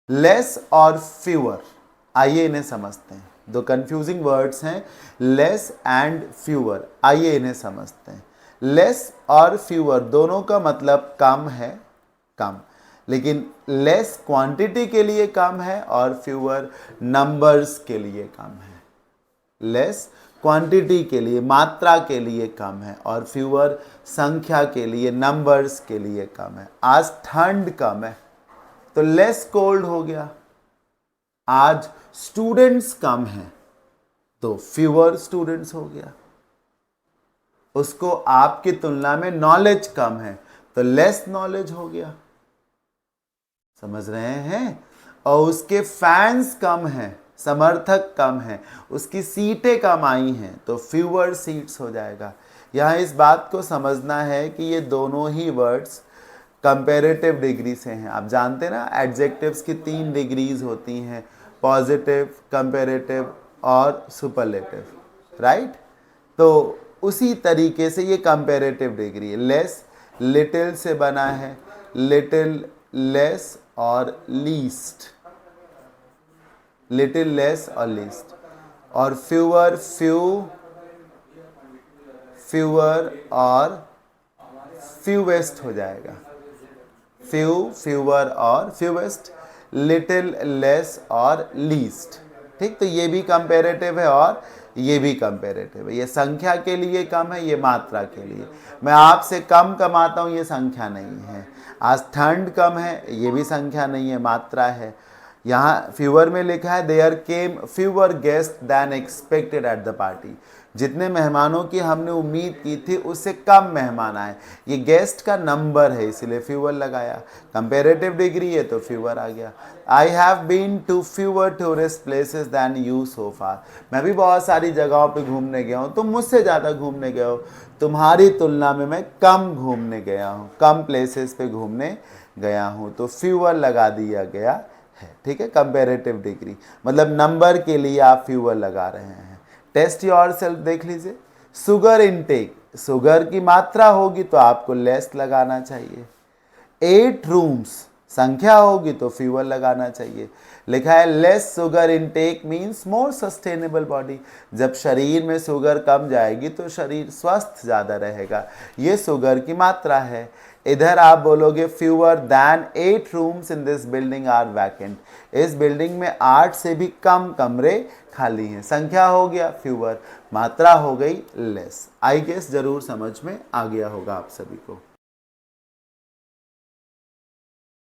Less और fewer, आइए इन्हें समझते हैं। दो कंफ्यूजिंग वर्ड्स हैं, लेस एंड फ्यूअर, आइए इन्हें समझते हैं। लेस और फ्यूअर दोनों का मतलब कम है, कम, लेकिन लेस क्वांटिटी के लिए कम है और फ्यूअर नंबर्स के लिए कम है। लेस क्वांटिटी के लिए, मात्रा के लिए कम है, और फ्यूअर संख्या के लिए, नंबर्स के लिए कम है। आज ठंड कम है तो लेस कोल्ड हो गया। आज स्टूडेंट्स कम हैं तो फ्यूअर स्टूडेंट्स हो गया। उसको आपकी तुलना में नॉलेज कम है तो लेस नॉलेज हो गया। समझ रहे हैं? और उसके फैंस कम हैं, समर्थक कम हैं, उसकी सीटें कम आई हैं तो फ्यूअर सीट्स हो जाएगा। यहाँ इस बात को समझना है कि ये दोनों ही वर्ड्स कंपेरेटिव डिग्री से हैं। आप जानते हैं ना, एडजेक्टिव्स की 3 डिग्रीज होती हैं, पॉजिटिव, कंपेरेटिव और सुपरलेटिव, राइट? तो उसी तरीके से ये कंपेरेटिव डिग्री है। लेस लिटिल से बना है, लिटिल, लेस और लीस्ट, लिटिल, लेस और लीस्ट। और फ्यूअर, फ्यू, फ्यूअर और फ्यूवेस्ट हो जाएगा। फ्यू, फ्यूअर और फ्यूवेस्ट, लिटिल, लेस और लीस्ट। ठीक, तो ये भी कंपेरेटिव है और ये भी कंपेरेटिव है। ये संख्या के लिए कम है, ये मात्रा के लिए। मैं आपसे कम कमाता हूँ, ये संख्या नहीं है। आज ठंड कम है, ये भी संख्या नहीं है, मात्रा है। यहाँ फ्यूअर में लिखा है there came fewer guest than expected at the party. जितने मेहमानों की हमने उम्मीद की थी उससे कम मेहमान आए। ये गेस्ट का नंबर है इसलिए फ्यूअर लगाया। कंपेरेटिव डिग्री है तो फ्यूअर आ गया। I have been to fewer tourist places than you so far. मैं भी बहुत सारी जगहों पे घूमने गया हूँ, तुम मुझसे ज़्यादा घूमने गए हो। तुम्हारी तुलना में मैं कम घूमने गया हूँ, कम प्लेसेस पे घूमने गया हूँ, तो फ्यूअर लगा दिया गया है। ठीक है, कंपेरेटिव डिग्री मतलब नंबर के लिए आप फ्यूअर लगा रहे हैं। टेस्ट योरसेल्फ देख लीजिए। शुगर इनटेक, शुगर की मात्रा होगी तो आपको लेस लगाना चाहिए। 8 रूम्स संख्या होगी तो फ्यूअर लगाना चाहिए। लिखा है less sugar intake means more sustainable body. जब शरीर में शुगर कम जाएगी तो शरीर स्वस्थ ज़्यादा रहेगा। ये शुगर की मात्रा है। इधर आप बोलोगे fewer than 8 rooms in this building are vacant. इस बिल्डिंग में 8 से भी कम कमरे खाली हैं। संख्या हो गया फ्यूअर, मात्रा हो गई लेस। आई गेस जरूर समझ में आ गया होगा आप सभी को।